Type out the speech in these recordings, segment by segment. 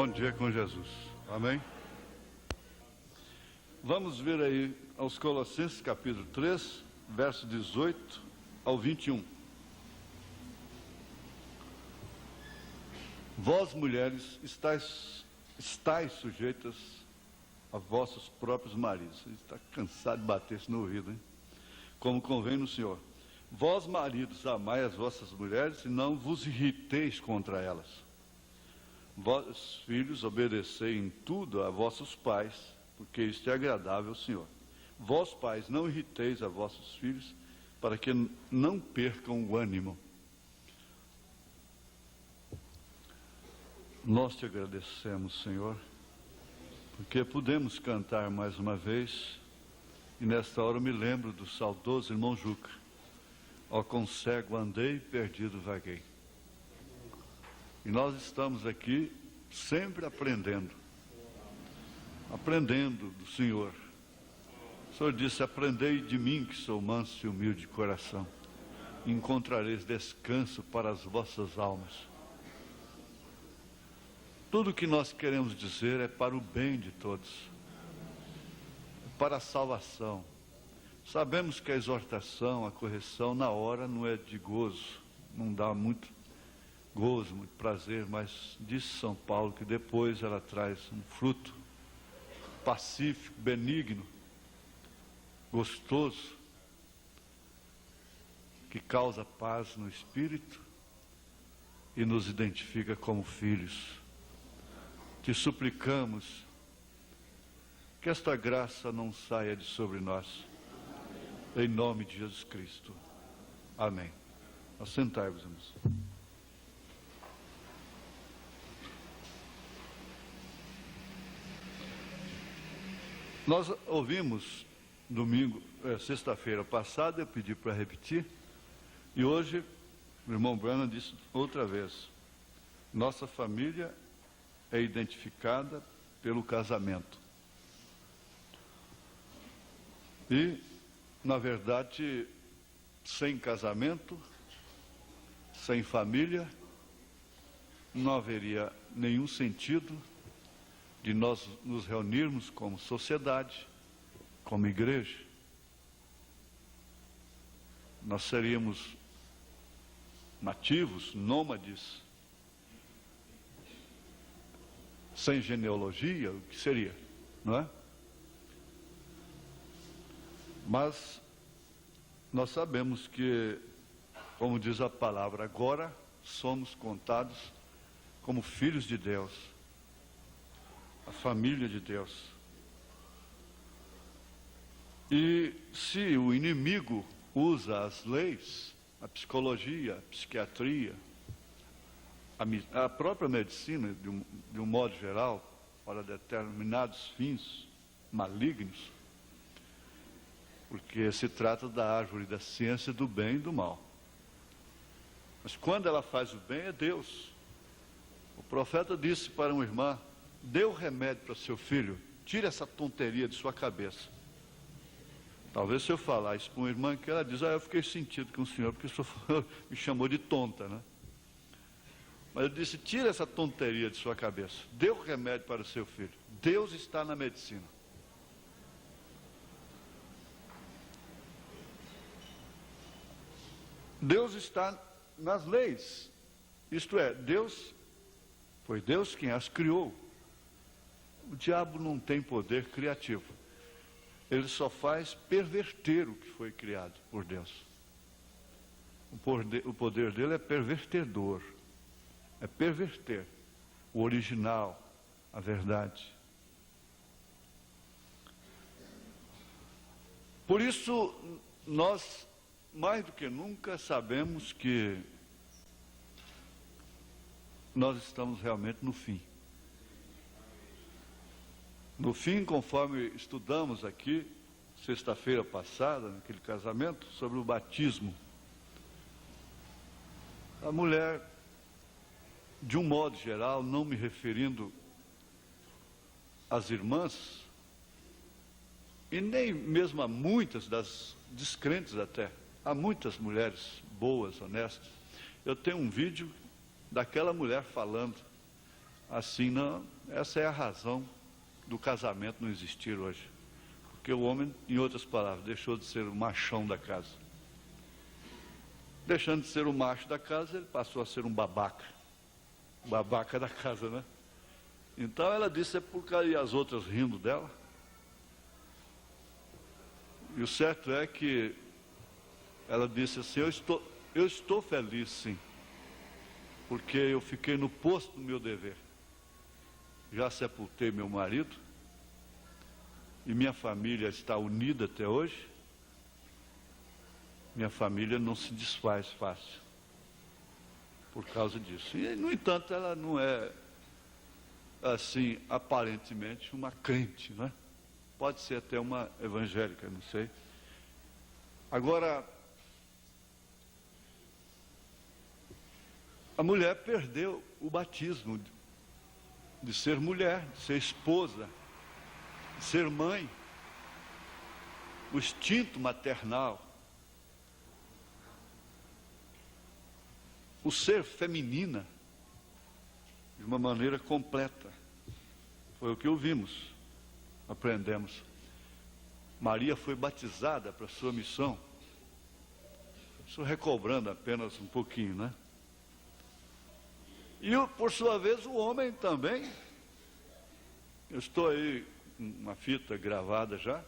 Bom dia com Jesus. Amém? Vamos ver aí aos Colossenses capítulo 3, verso 18 ao 21. Vós, mulheres, estáis sujeitas a vossos próprios maridos. Você está cansado de bater isso no ouvido, hein? Como convém no Senhor. Vós, maridos, amai as vossas mulheres e não vos irriteis contra elas. Vós, filhos, obedecei em tudo a vossos pais, porque isto é agradável ao Senhor. Vós, pais, não irriteis a vossos filhos, para que não percam o ânimo. Nós te agradecemos, Senhor, porque podemos cantar mais uma vez, e nesta hora eu me lembro do saudoso irmão Juca. Ó, com cego andei, perdido vaguei. E nós estamos aqui sempre aprendendo do Senhor. O Senhor disse: aprendei de mim, que sou manso e humilde de coração, e encontrareis descanso para as vossas almas. Tudo o que nós queremos dizer é para o bem de todos, para a salvação. Sabemos que a exortação, a correção, na hora não é de gozo, não dá muito gozo, muito prazer, mas disse São Paulo que depois ela traz um fruto pacífico, benigno, gostoso, que causa paz no espírito e nos identifica como filhos. Te suplicamos que esta graça não saia de sobre nós, em nome de Jesus Cristo. Amém. Assentai-vos, irmãos. Nós ouvimos sexta-feira passada, eu pedi para repetir, e hoje o irmão Branham disse outra vez: nossa família é identificada pelo casamento. E, na verdade, sem casamento, sem família, não haveria nenhum sentido de nós nos reunirmos como sociedade, como igreja. Nós seríamos nativos, nômades, sem genealogia, o que seria, não é? Mas nós sabemos que, como diz a palavra, agora somos contados como filhos de Deus, a família de Deus. E se o inimigo usa as leis, a psicologia, a psiquiatria, a própria medicina, de um modo geral, para determinados fins malignos, porque se trata da árvore da ciência do bem e do mal. Mas quando ela faz o bem, é Deus. O profeta disse para uma irmã: dê o remédio para seu filho, tire essa tonteria de sua cabeça. Talvez se eu falar isso para uma irmã, que ela diz: eu fiquei sentido com o senhor, porque o senhor me chamou de tonta, né? Mas eu disse: tire essa tonteria de sua cabeça, dê o remédio para o seu filho. Deus está na medicina. Deus está nas leis, isto é, foi Deus quem as criou. O diabo não tem poder criativo, ele só faz perverter o que foi criado por Deus. O poder dele é pervertedor, é perverter o original, a verdade. Por isso, nós mais do que nunca sabemos que nós estamos realmente no fim. No fim, conforme estudamos aqui, sexta-feira passada, naquele casamento, sobre o batismo. A mulher, de um modo geral, não me referindo às irmãs, e nem mesmo a muitas das descrentes até, há muitas mulheres boas, honestas. Eu tenho um vídeo daquela mulher falando assim não, essa é a razão do casamento não existir hoje. Porque o homem, em outras palavras, deixou de ser o machão da casa. Deixando de ser o macho da casa, ele passou a ser um babaca. Babaca da casa, né? Então ela disse, é por causa, e as outras rindo dela. E o certo é que ela disse assim, eu estou feliz sim, porque eu fiquei no posto do meu dever. Já sepultei meu marido, e minha família está unida até hoje. Minha família não se desfaz fácil, por causa disso. E, no entanto, ela não é, assim, aparentemente uma crente, né? Pode ser até uma evangélica, não sei. Agora, a mulher perdeu o batismo de ser mulher, de ser esposa, de ser mãe, o instinto maternal, o ser feminina, de uma maneira completa. Foi o que ouvimos, aprendemos. Maria foi batizada para a sua missão. Isso recobrando apenas um pouquinho, né? E, por sua vez, o homem também. Eu estou aí com uma fita gravada já.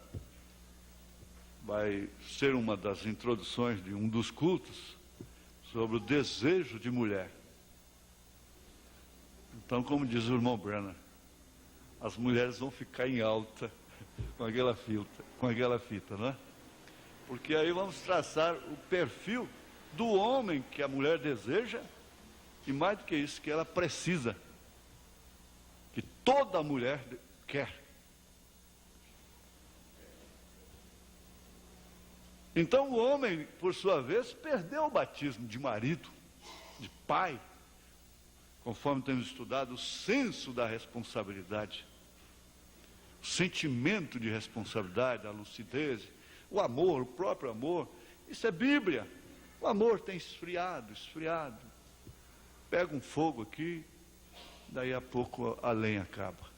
Vai ser uma das introduções de um dos cultos sobre o desejo de mulher. Então, como diz o irmão Brenner, as mulheres vão ficar em alta com aquela fita, né? Porque aí vamos traçar o perfil do homem que a mulher deseja, e mais do que isso, que ela precisa, que toda mulher quer. Então o homem, por sua vez, perdeu o batismo de marido, de pai, conforme temos estudado, o senso da responsabilidade, o sentimento de responsabilidade, a lucidez, o amor, o próprio amor. Isso é Bíblia. O amor tem esfriado. Pega um fogo aqui, daí a pouco a lenha acaba.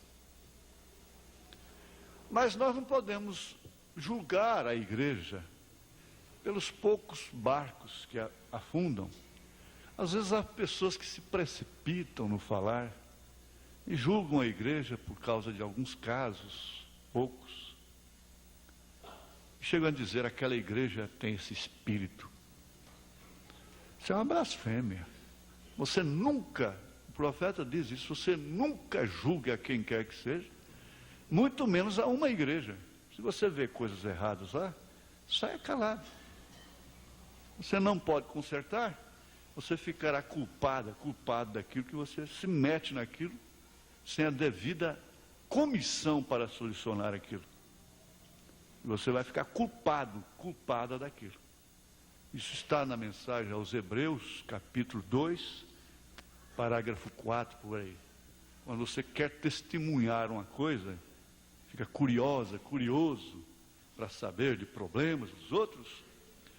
Mas nós não podemos julgar a igreja pelos poucos barcos que afundam. Às vezes há pessoas que se precipitam no falar e julgam a igreja por causa de alguns casos, poucos. Chegam a dizer, aquela igreja tem esse espírito. Isso é uma blasfêmia. Você nunca, o profeta diz isso, você nunca julgue a quem quer que seja, muito menos a uma igreja. Se você vê coisas erradas lá, saia calado. Você não pode consertar, você ficará culpado daquilo que você se mete naquilo, sem a devida comissão para solucionar aquilo. E você vai ficar culpada daquilo. Isso está na mensagem aos Hebreus, capítulo 2, parágrafo 4, por aí. Quando você quer testemunhar uma coisa, fica curioso para saber de problemas dos outros,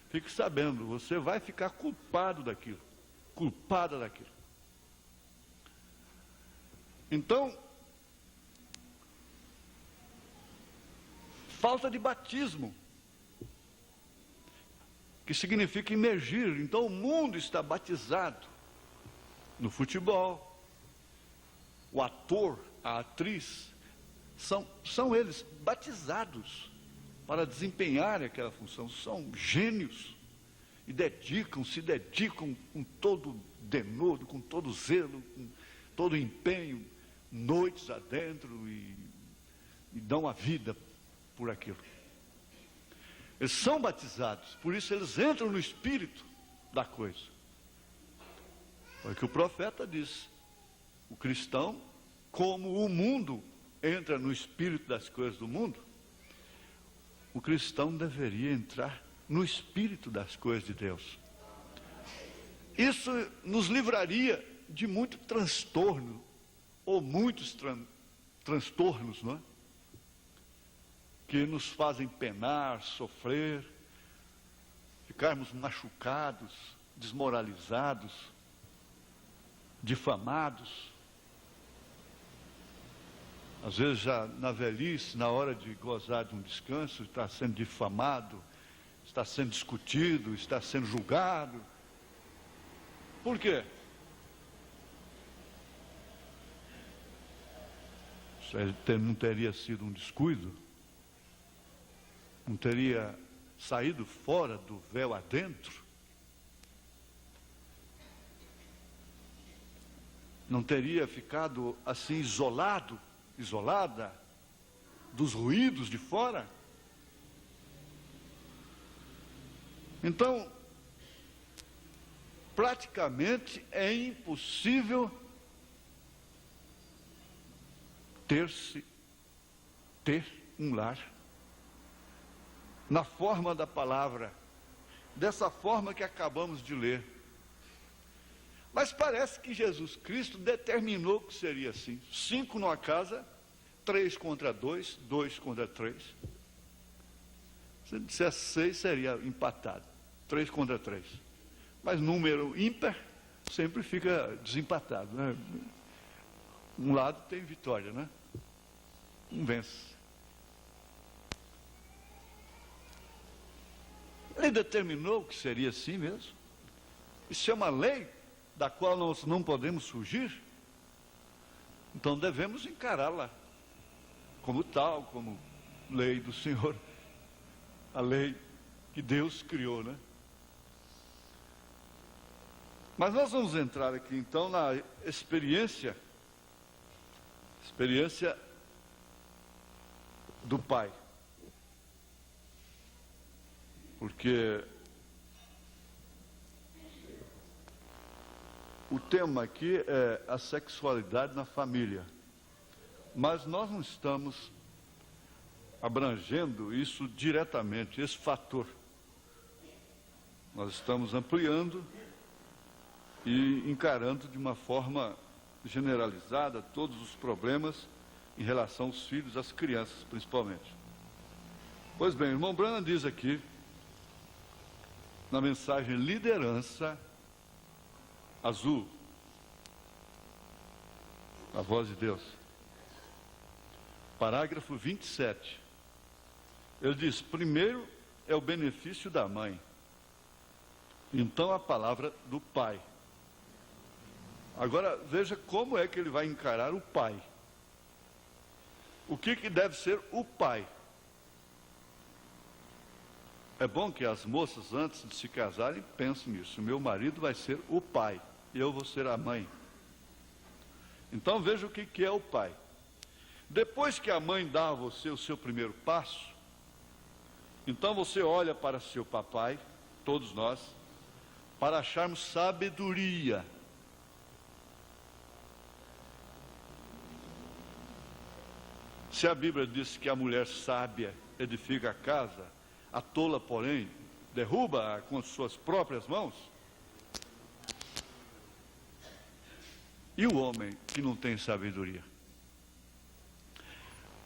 fique sabendo, você vai ficar culpada daquilo. Então, falta de batismo, que significa imergir. Então o mundo está batizado no futebol, o ator, a atriz, são eles batizados para desempenharem aquela função. São gênios e se dedicam com todo denodo, com todo zelo, com todo empenho, noites adentro, e dão a vida por aquilo. Eles são batizados, por isso eles entram no espírito da coisa. Foi o que o profeta disse. O cristão, como o mundo entra no espírito das coisas do mundo, o cristão deveria entrar no espírito das coisas de Deus. Isso nos livraria de muito transtorno, ou muitos transtornos, não é? Que nos fazem penar, sofrer, ficarmos machucados, desmoralizados, difamados. às vezes já na velhice, na hora de gozar de um descanso, está sendo difamado, está sendo discutido, está sendo julgado. Por quê? Não teria sido um descuido? Não teria saído fora do véu adentro? Não teria ficado assim isolado, isolada dos ruídos de fora? Então, praticamente é impossível ter um lar na forma da palavra, dessa forma que acabamos de ler. Mas parece que Jesus Cristo determinou que seria assim: 5 numa casa, 3 contra 2, 2 contra 3. Se dissesse 6, seria empatado, 3 contra 3. Mas número ímpar sempre fica desempatado, né? Um lado tem vitória, né? Um vence. Ele determinou que seria assim mesmo. Isso é uma lei da qual nós não podemos fugir. Então devemos encará-la como tal, como lei do Senhor, a lei que Deus criou, né? Mas nós vamos entrar aqui então na experiência do pai. Porque o tema aqui é a sexualidade na família. Mas nós não estamos abrangendo isso diretamente, esse fator. Nós estamos ampliando e encarando de uma forma generalizada todos os problemas em relação aos filhos, às crianças principalmente. Pois bem, o irmão Branham diz aqui, na mensagem Liderança Azul, a voz de Deus, parágrafo 27, ele diz: primeiro é o benefício da mãe, então a palavra do pai. Agora veja como é que ele vai encarar o pai. O que deve ser o pai? É bom que as moças, antes de se casarem, pensem nisso: meu marido vai ser o pai, eu vou ser a mãe. Então veja o que é o pai. Depois que a mãe dá a você o seu primeiro passo, então você olha para seu papai, todos nós, para acharmos sabedoria. Se a Bíblia diz que a mulher sábia edifica a casa, a tola, porém, derruba-a com suas próprias mãos. E o homem que não tem sabedoria?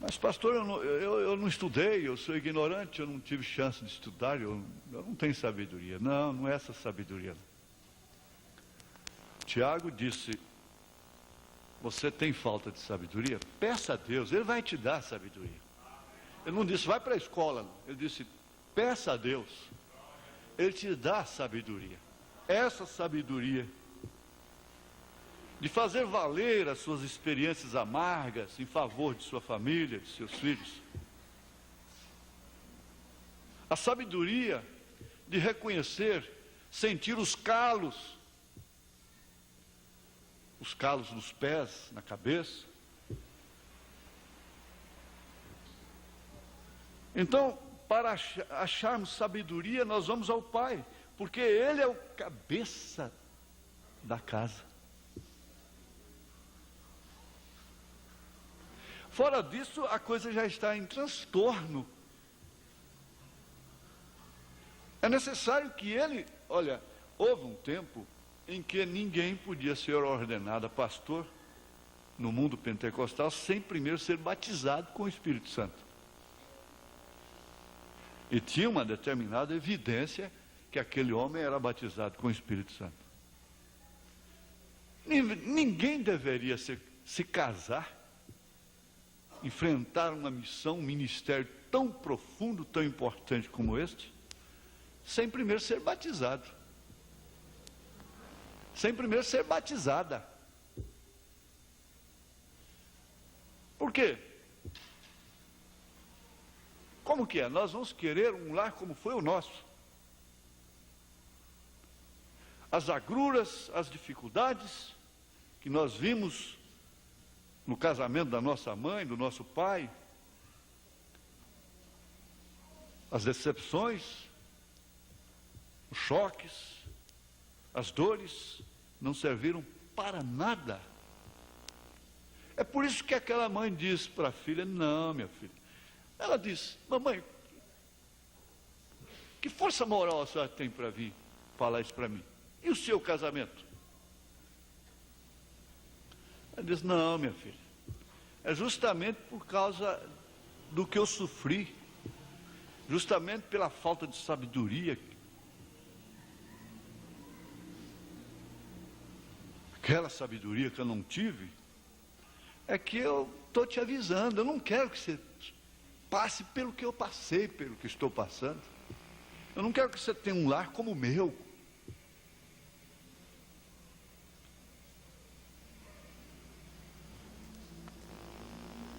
Mas pastor, eu não estudei, eu sou ignorante, eu não tive chance de estudar, eu não tenho sabedoria. Não, não é essa sabedoria. Tiago disse: você tem falta de sabedoria? Peça a Deus, Ele vai te dar sabedoria. Ele não disse, vai para a escola, não. Ele disse, peça a Deus, Ele te dá sabedoria. Essa sabedoria de fazer valer as suas experiências amargas em favor de sua família, de seus filhos. A sabedoria de reconhecer, sentir os calos nos pés, na cabeça. Então, para acharmos sabedoria, nós vamos ao pai, porque ele é o cabeça da casa. Fora disso, a coisa já está em transtorno. É necessário que ele, olha, houve um tempo em que ninguém podia ser ordenado a pastor no mundo pentecostal sem primeiro ser batizado com o Espírito Santo. E tinha uma determinada evidência que aquele homem era batizado com o Espírito Santo. Ninguém deveria se casar enfrentar uma missão, um ministério tão profundo, tão importante como este, sem primeiro ser batizado. Sem primeiro ser batizada. Por quê? Como que é? Nós vamos querer um lar como foi o nosso. As agruras, as dificuldades que nós vimos no casamento da nossa mãe, do nosso pai, as decepções, os choques, as dores, não serviram para nada. É por isso que aquela mãe diz para a filha: não, minha filha. Ela diz: mamãe, que força moral a senhora tem para vir falar isso para mim? E o seu casamento? Ela diz: não, minha filha, é justamente por causa do que eu sofri, justamente pela falta de sabedoria, aquela sabedoria que eu não tive, é que eu estou te avisando. Eu não quero que você passe pelo que eu passei, pelo que estou passando. Eu não quero que você tenha um lar como o meu.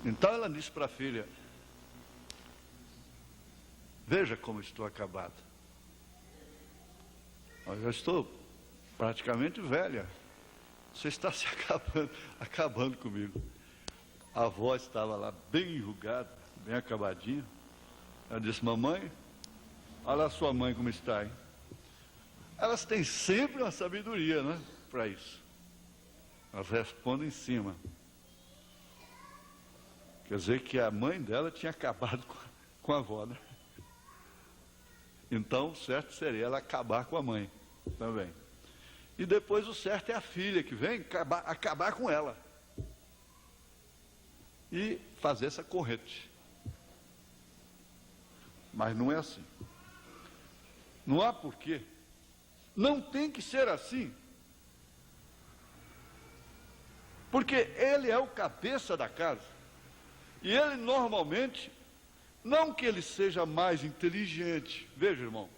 Então ela disse para a filha: veja como estou acabada. Eu já estou praticamente velha. Você está se acabando comigo. A avó estava lá bem enrugada, bem acabadinha. Ela disse: mamãe, olha a sua mãe como está, hein? Elas têm sempre uma sabedoria, né, para isso. Elas respondem em cima. Quer dizer que a mãe dela tinha acabado com a avó, né? Então, o certo seria ela acabar com a mãe também. E depois o certo é a filha que vem acabar com ela. E fazer essa corrente. Mas não é assim. Não há porquê. Não tem que ser assim. Porque ele é o cabeça da casa. E ele normalmente, não que ele seja mais inteligente, veja, irmão,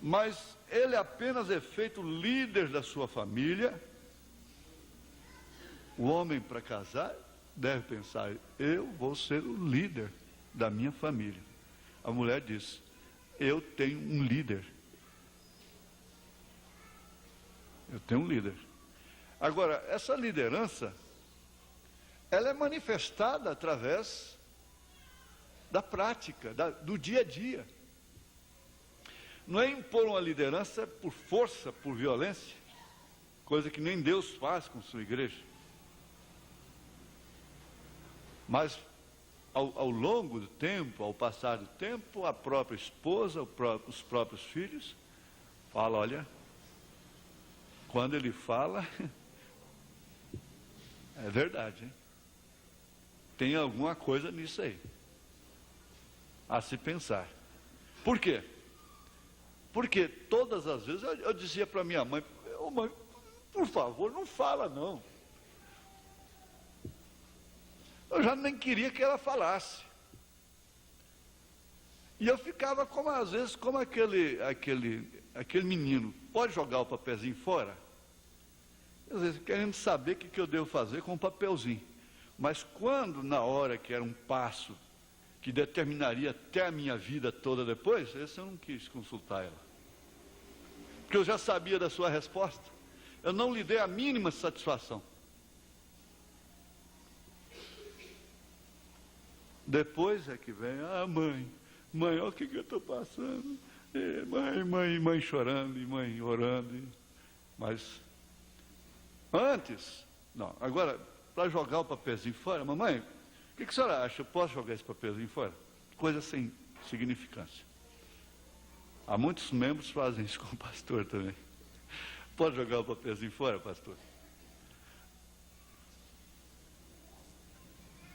mas ele apenas é feito líder da sua família. O homem, para casar, deve pensar: eu vou ser o líder da minha família. A mulher diz: eu tenho um líder. Eu tenho um líder. Agora, essa liderança, ela é manifestada através da prática, do dia a dia. Não é impor uma liderança por força, por violência, coisa que nem Deus faz com sua igreja. Mas ao longo do tempo, ao passar do tempo, a própria esposa, os próprios filhos falam: olha, quando ele fala, é verdade, hein? Tem alguma coisa nisso aí, a se pensar. Por quê? Porque todas as vezes eu dizia para minha mãe: oh, mãe, por favor, não fala não. Eu já nem queria que ela falasse. E eu ficava como, às vezes, como aquele menino, pode jogar o papelzinho fora? Às vezes, querendo saber o que eu devo fazer com o papelzinho. Mas quando, na hora que era um passo que determinaria até a minha vida toda depois, esse eu não quis consultar ela. Porque eu já sabia da sua resposta. Eu não lhe dei a mínima satisfação. Depois é que vem: ah, mãe, olha o que eu estou passando. Mãe chorando, e mãe orando. Mas antes, não, agora, para jogar o papelzinho fora, mamãe, o que a senhora acha? Eu posso jogar esse papelzinho fora? Coisa sem significância. Há muitos membros que fazem isso com o pastor também. Pode jogar o papelzinho fora, pastor?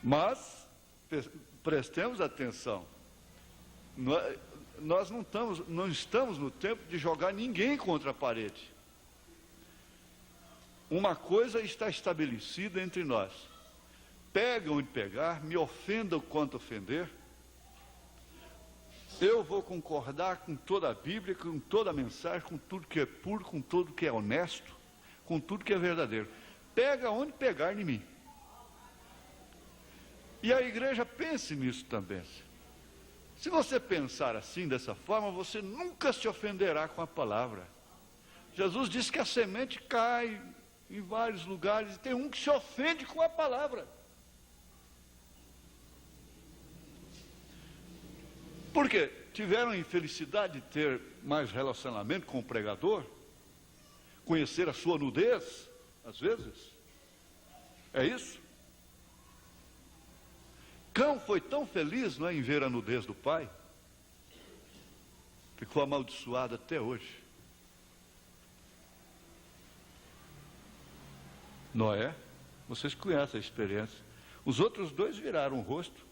Mas prestemos atenção. Nós não estamos no tempo de jogar ninguém contra a parede. Uma coisa está estabelecida entre nós: pega onde pegar, me ofenda o quanto ofender, eu vou concordar com toda a Bíblia, com toda a mensagem, com tudo que é puro, com tudo que é honesto, com tudo que é verdadeiro. Pega onde pegar em mim. E a igreja pense nisso também. Se você pensar assim, dessa forma, você nunca se ofenderá com a palavra. Jesus disse que a semente cai em vários lugares, e tem um que se ofende com a palavra. Por quê? Tiveram a infelicidade de ter mais relacionamento com o pregador? Conhecer a sua nudez, às vezes? É isso? Cão foi tão feliz, não é, em ver a nudez do pai? Ficou amaldiçoado até hoje. Noé, vocês conhecem a experiência. Os outros dois viraram o rosto,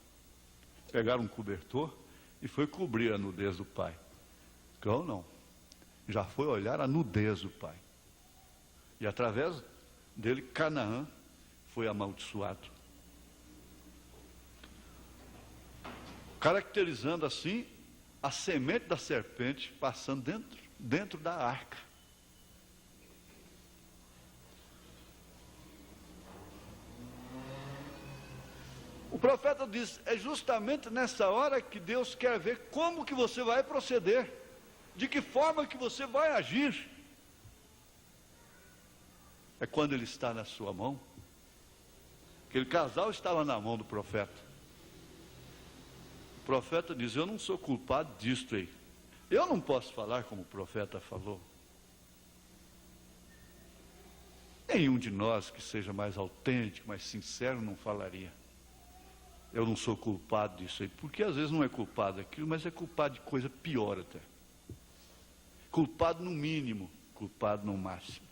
pegaram um cobertor e foi cobrir a nudez do pai. Cão não. Já foi olhar a nudez do pai. E através dele, Canaã foi amaldiçoado. Caracterizando assim a semente da serpente passando dentro da arca. O profeta diz, é justamente nessa hora que Deus quer ver como que você vai proceder, de que forma que você vai agir. É quando ele está na sua mão. Aquele casal estava na mão do profeta. O profeta diz, eu não sou culpado disto aí. Eu não posso falar como o profeta falou. Nenhum de nós que seja mais autêntico, mais sincero, não falaria. Eu não sou culpado disso aí, porque às vezes não é culpado daquilo, mas é culpado de coisa pior até. Culpado no mínimo, culpado no máximo.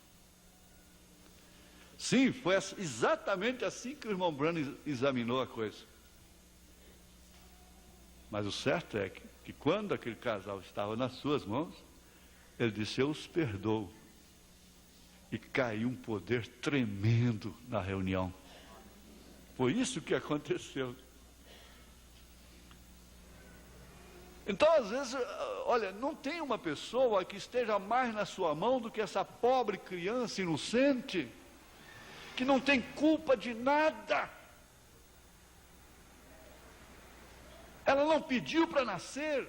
Sim, foi exatamente assim que o irmão Branham examinou a coisa. Mas o certo é que quando aquele casal estava nas suas mãos, ele disse, eu os perdoo. E caiu um poder tremendo na reunião. Foi isso que aconteceu. Então, às vezes, olha, não tem uma pessoa que esteja mais na sua mão do que essa pobre criança inocente, que não tem culpa de nada. Ela não pediu para nascer.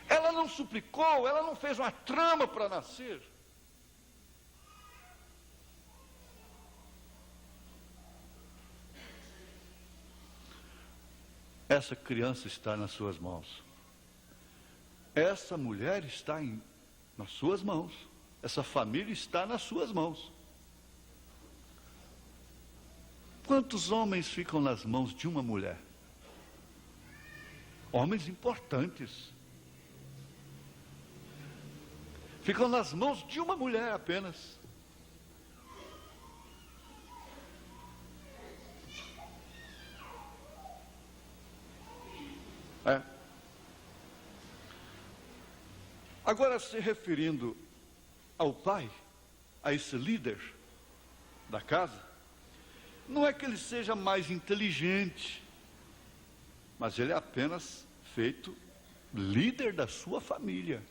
Ela não suplicou, ela não fez uma trama para nascer. Essa criança está nas suas mãos. Essa mulher está nas suas mãos. Essa família está nas suas mãos. Quantos homens ficam nas mãos de uma mulher? Homens importantes. Ficam nas mãos de uma mulher apenas. Agora, se referindo ao pai, a esse líder da casa, não é que ele seja mais inteligente, mas ele é apenas feito líder da sua família.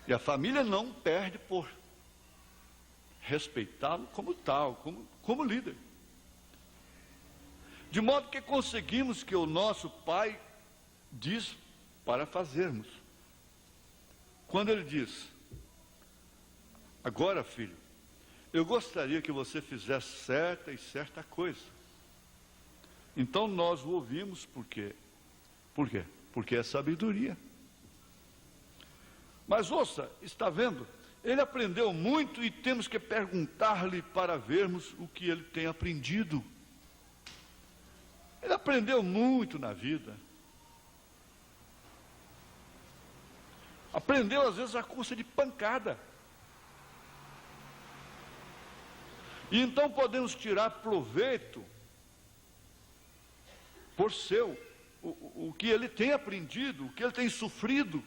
E a família não perde por respeitá-lo como tal, como líder. De modo que conseguimos que o nosso pai diz para fazermos. Quando ele diz, agora filho, eu gostaria que você fizesse certa e certa coisa. Então nós o ouvimos por quê? Por quê? Porque é sabedoria. Mas ouça, está vendo? Ele aprendeu muito e temos que perguntar-lhe para vermos o que ele tem aprendido. Ele aprendeu muito na vida. Aprendeu às vezes a custa de pancada. E então podemos tirar proveito por o que ele tem aprendido, o que ele tem sofrido.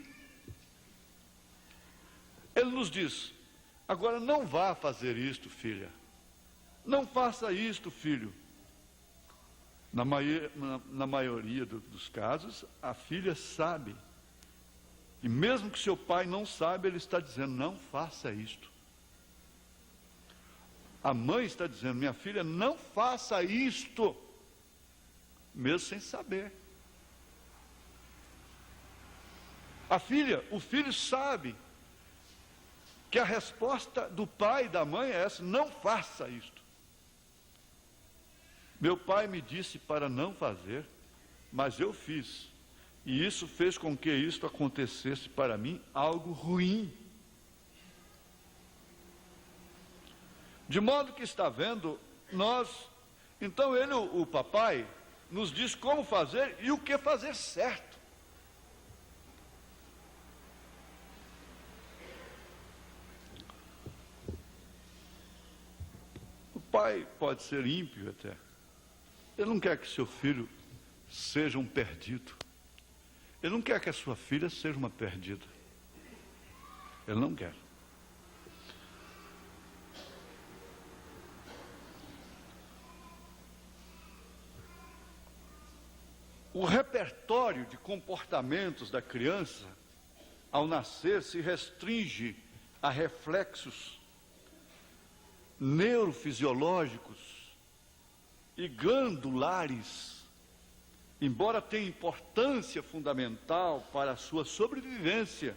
ele nos diz: agora não vá fazer isto, filha. Não faça isto, filho. Na maioria dos casos, a filha sabe. E mesmo que seu pai não saiba, ele está dizendo: não faça isto. A mãe está dizendo: minha filha, não faça isto, mesmo sem saber. O filho sabe que a resposta do pai e da mãe é essa: não faça isto. Meu pai me disse para não fazer, mas eu fiz. E isso fez com que isto acontecesse para mim algo ruim. De modo que está vendo, então o papai, nos diz como fazer e o que fazer certo. O pai pode ser ímpio até. Ele não quer que seu filho seja um perdido. Ele não quer que a sua filha seja uma perdida. Ele não quer. O repertório de comportamentos da criança, ao nascer, se restringe a reflexos neurofisiológicos e glandulares, embora tenha importância fundamental para a sua sobrevivência.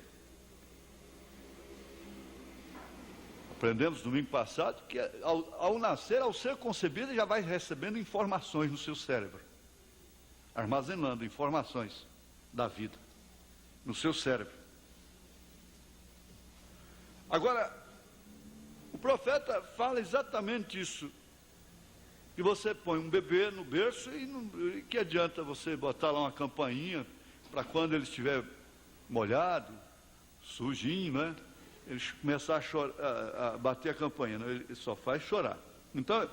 Aprendemos domingo passado que ao nascer, ao ser concebido, já vai recebendo informações no seu cérebro, armazenando informações da vida no seu cérebro. Agora, o profeta fala exatamente isso. Que você põe um bebê no berço e que adianta você botar lá uma campainha para quando ele estiver molhado, sujinho, né? Ele começar a chorar, a bater a campainha, não, ele só faz chorar. Então,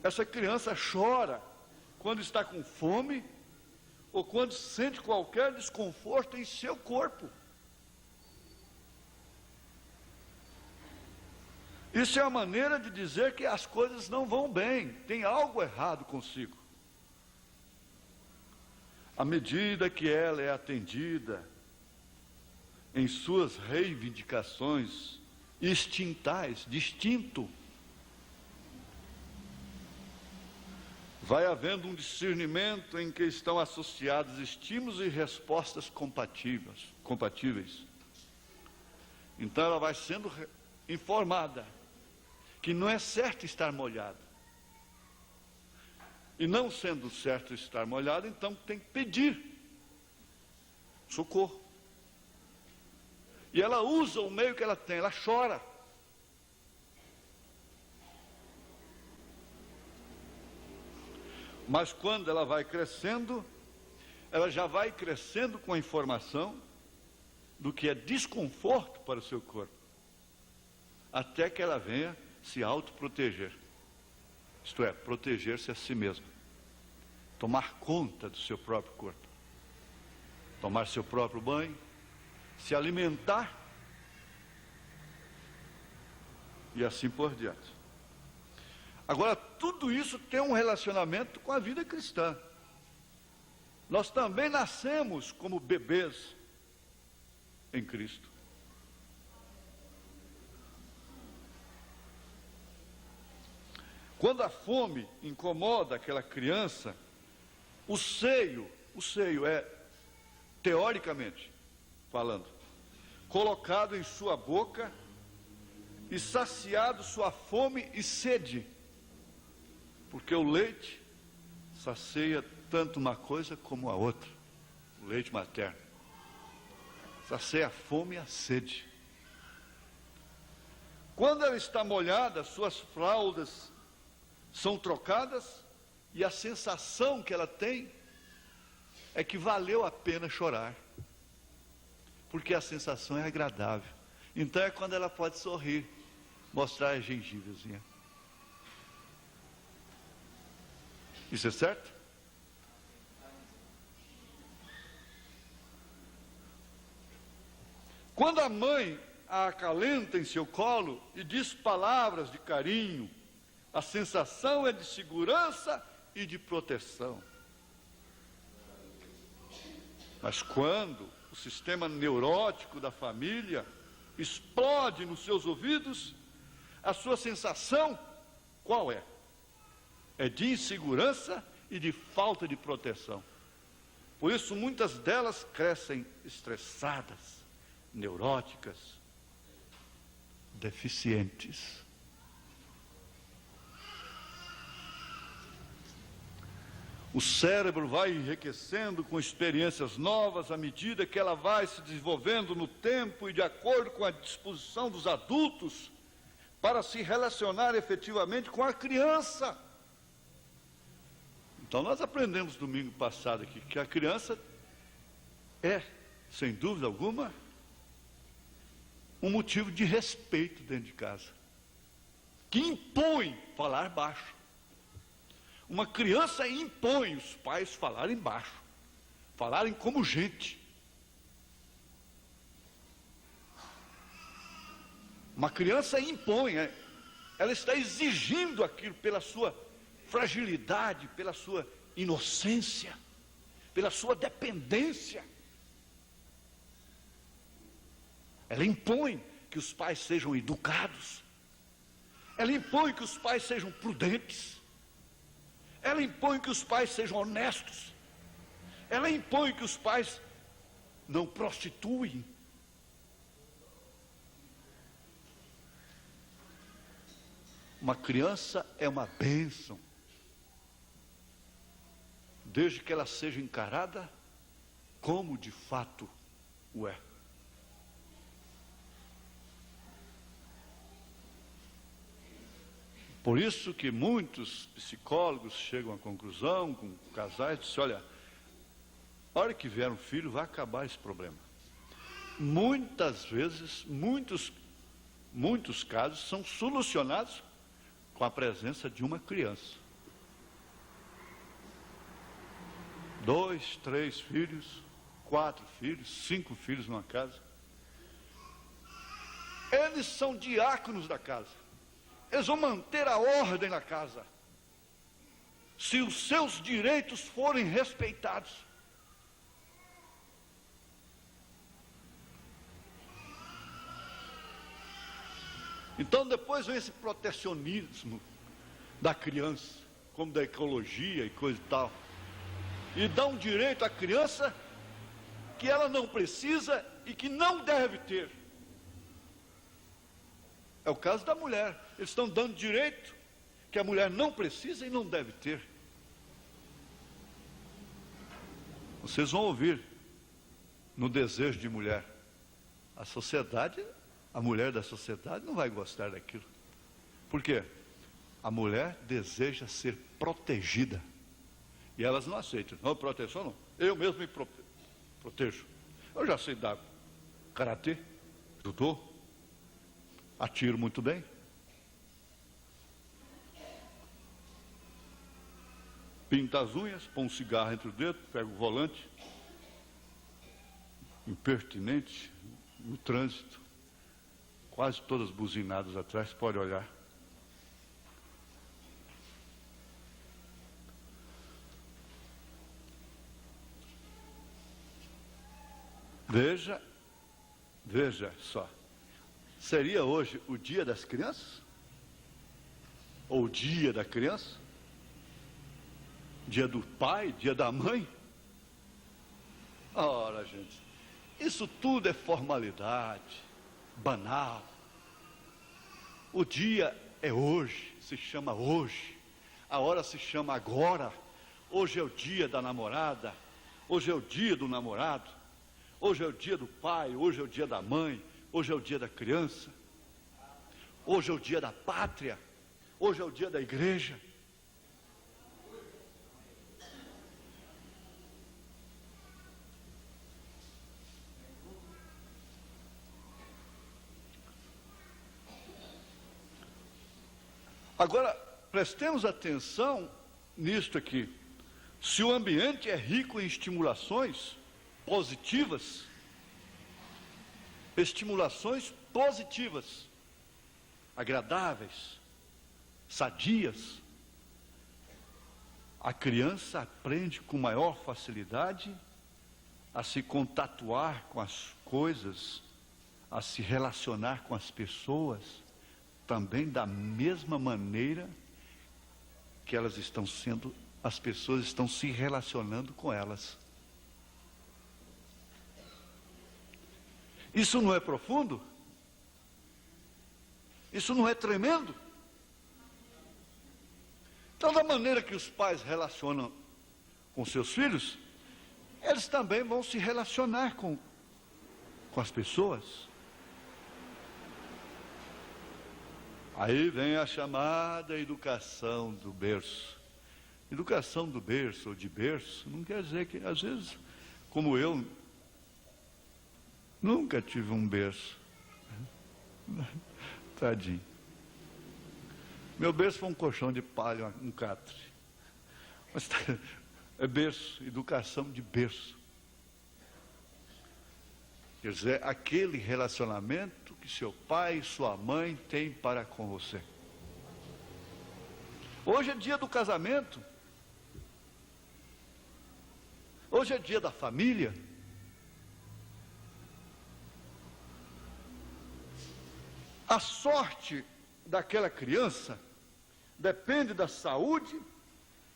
essa criança chora quando está com fome ou quando sente qualquer desconforto em seu corpo. Isso é a maneira de dizer que as coisas não vão bem, tem algo errado consigo. À medida que ela é atendida em suas reivindicações instintais, de instinto, vai havendo um discernimento em que estão associados estímulos e respostas compatíveis. Então ela vai sendo informada que não é certo estar molhado. E não sendo certo estar molhado, então tem que pedir socorro. E ela usa o meio que ela tem, ela chora. Mas quando ela vai crescendo, ela já vai crescendo com a informação do que é desconforto para o seu corpo, até que ela venha se autoproteger, isto é, proteger-se a si mesma, tomar conta do seu próprio corpo, tomar seu próprio banho, se alimentar e assim por diante. Agora, tudo isso tem um relacionamento com a vida cristã. Nós também nascemos como bebês em Cristo. Quando a fome incomoda aquela criança, o seio é, teoricamente falando, colocado em sua boca e saciado sua fome e sede, porque o leite sacia tanto uma coisa como a outra, o leite materno, sacia a fome e a sede. Quando ela está molhada, suas fraldas são trocadas e a sensação que ela tem é que valeu a pena chorar, porque a sensação é agradável. Então é quando ela pode sorrir, mostrar a gengivazinha. Isso é certo? Quando a mãe a acalenta em seu colo e diz palavras de carinho. A sensação é de segurança e de proteção. Mas quando o sistema neurótico da família explode nos seus ouvidos, a sua sensação, qual é? É de insegurança e de falta de proteção. Por isso, muitas delas crescem estressadas, neuróticas, deficientes. O cérebro vai enriquecendo com experiências novas à medida que ela vai se desenvolvendo no tempo e de acordo com a disposição dos adultos para se relacionar efetivamente com a criança. Então nós aprendemos domingo passado aqui que a criança é, sem dúvida alguma, um motivo de respeito dentro de casa, que impõe falar baixo. Uma criança impõe os pais falarem baixo, falarem como gente. Uma criança impõe, ela está exigindo aquilo pela sua fragilidade, pela sua inocência, pela sua dependência. Ela impõe que os pais sejam educados. Ela impõe que os pais sejam prudentes. Ela impõe que os pais sejam honestos. Ela impõe que os pais não prostituem. Uma criança é uma bênção, desde que ela seja encarada como de fato o é. Por isso que muitos psicólogos chegam à conclusão, com casais, dizem, olha, a hora que vier um filho vai acabar esse problema. Muitas vezes, muitos casos são solucionados com a presença de uma criança. 2, 3 filhos, 4 filhos, 5 filhos numa casa. Eles são diáconos da casa. Eles vão manter a ordem na casa, se os seus direitos forem respeitados. Então depois vem esse protecionismo da criança, como da ecologia e coisa e tal, e dá um direito à criança que ela não precisa e que não deve ter. É o caso da mulher. Eles estão dando direito que a mulher não precisa e não deve ter. Vocês vão ouvir no desejo de mulher. A sociedade, a mulher da sociedade não vai gostar daquilo. Por quê? A mulher deseja ser protegida. E elas não aceitam. Não, proteção não. Eu mesmo me protejo. Eu já sei dar karatê, judô, atiro muito bem. Pinta as unhas, põe um cigarro entre o dedo, pega o volante. Impertinente, no trânsito. Quase todas buzinadas atrás, pode olhar. Veja só. Seria hoje o dia das crianças? Ou o dia da criança? Dia do pai, dia da mãe? Ora, gente, isso tudo é formalidade, banal. O dia é hoje, se chama hoje. A hora se chama agora. Hoje é o dia da namorada. Hoje é o dia do namorado. Hoje é o dia do pai, hoje é o dia da mãe, hoje é o dia da criança, hoje é o dia da pátria, hoje é o dia da igreja. Agora, prestemos atenção nisto aqui. Se o ambiente é rico em estimulações positivas, estimulações positivas, agradáveis, sadias, a criança aprende com maior facilidade a se contatuar com as coisas, a se relacionar com as pessoas, também da mesma maneira que elas estão sendo, as pessoas estão se relacionando com elas. Isso não é profundo? Isso não é tremendo? Então, da maneira que os pais relacionam com seus filhos, eles também vão se relacionar com as pessoas. Aí vem a chamada educação do berço. Educação do berço ou de berço não quer dizer que, às vezes, como eu, nunca tive um berço. Tadinho. Meu berço foi um colchão de palha, um catre. Mas é berço, educação de berço. Quer dizer, aquele relacionamento que seu pai e sua mãe têm para com você. Hoje é dia do casamento. Hoje é dia da família. A sorte daquela criança depende da saúde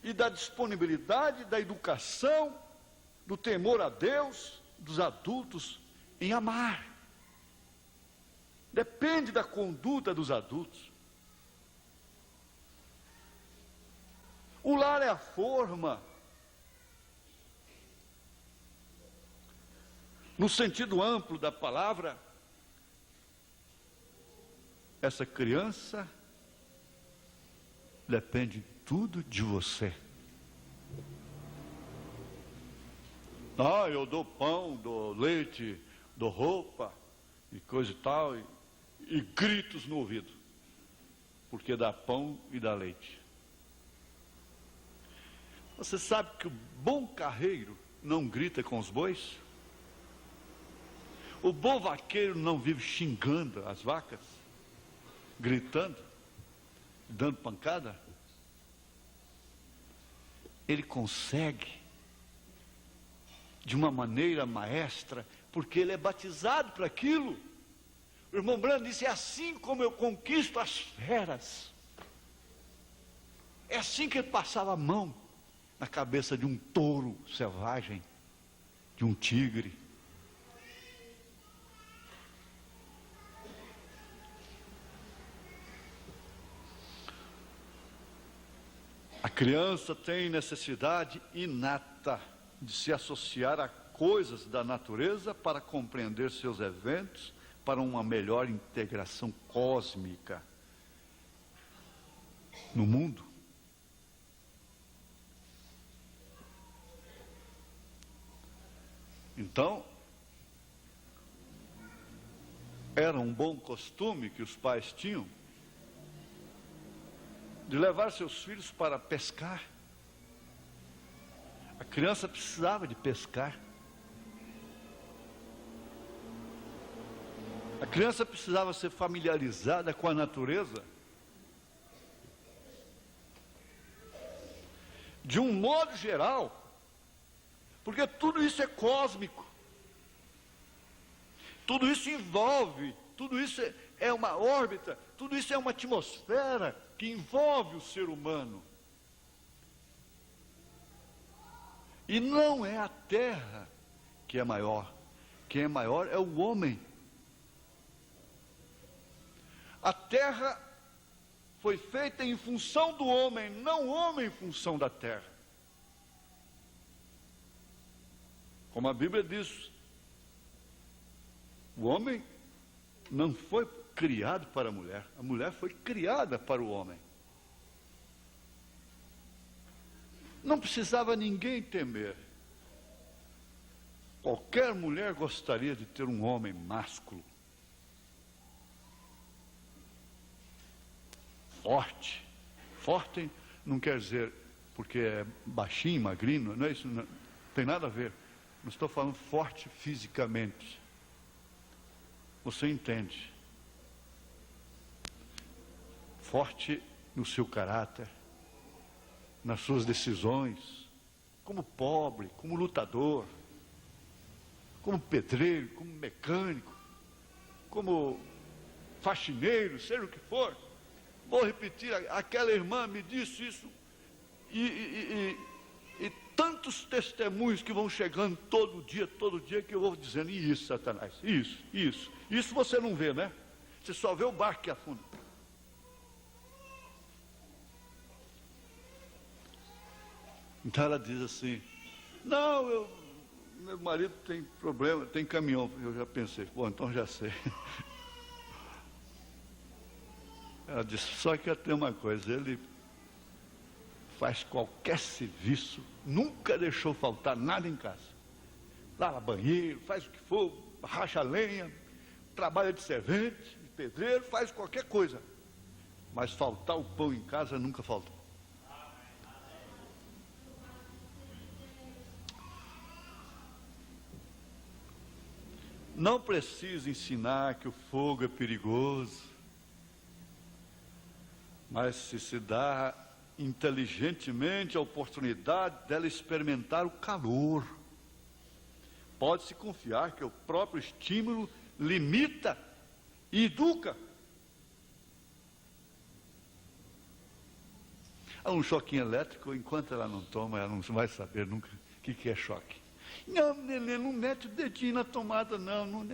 e da disponibilidade, da educação, do temor a Deus, dos adultos em amar. Depende da conduta dos adultos. O lar é a forma. No sentido amplo da palavra, essa criança depende tudo de você. Eu dou pão, dou leite, dou roupa e coisa e tal, e gritos no ouvido, porque dá pão e dá leite. Você sabe que o bom carreiro não grita com os bois? O bom vaqueiro não vive xingando as vacas, gritando, dando pancada. Ele consegue de uma maneira maestra, porque ele é batizado para aquilo. O irmão Brando disse: é assim como eu conquisto as feras. É assim que ele passava a mão na cabeça de um touro selvagem, de um tigre. A criança tem necessidade inata de se associar a coisas da natureza para compreender seus eventos, para uma melhor integração cósmica no mundo. Então, era um bom costume que os pais tinham de levar seus filhos para pescar. A criança precisava de pescar. A criança precisava ser familiarizada com a natureza. De um modo geral, porque tudo isso é cósmico. Tudo isso envolve, tudo isso é uma órbita, tudo isso é uma atmosfera que envolve o ser humano. E não é a terra que é maior. Quem é maior é o homem. A terra foi feita em função do homem, não o homem em função da terra. Como a Bíblia diz, o homem não foi criado para a mulher foi criada para o homem. Não precisava ninguém temer. Qualquer mulher gostaria de ter um homem másculo, forte. Forte não quer dizer porque é baixinho, magrinho, não é isso, não tem nada a ver. Não estou falando forte fisicamente. Você entende? forte no seu caráter, nas suas decisões, como pobre, como lutador, como pedreiro, como mecânico, como faxineiro, seja o que for. Vou repetir, aquela irmã me disse isso, e tantos testemunhos que vão chegando todo dia, que eu vou dizendo, e isso, Satanás, isso você não vê, né? Você só vê o barco que afunda. Então ela diz assim, não, meu marido tem problema, tem caminhão. Eu já pensei, bom, então já sei. Ela disse, só que tem uma coisa, ele faz qualquer serviço, nunca deixou faltar nada em casa. Lava banheiro, faz o que for, racha lenha, trabalha de servente, de pedreiro, faz qualquer coisa. Mas faltar o pão em casa nunca faltou. Não precisa ensinar que o fogo é perigoso, mas se dá inteligentemente a oportunidade dela experimentar o calor. Pode-se confiar que o próprio estímulo limita e educa. Há um choquinho elétrico, enquanto ela não toma, ela não vai saber nunca o que é choque. Não, neném, não mete o dedinho na tomada, não.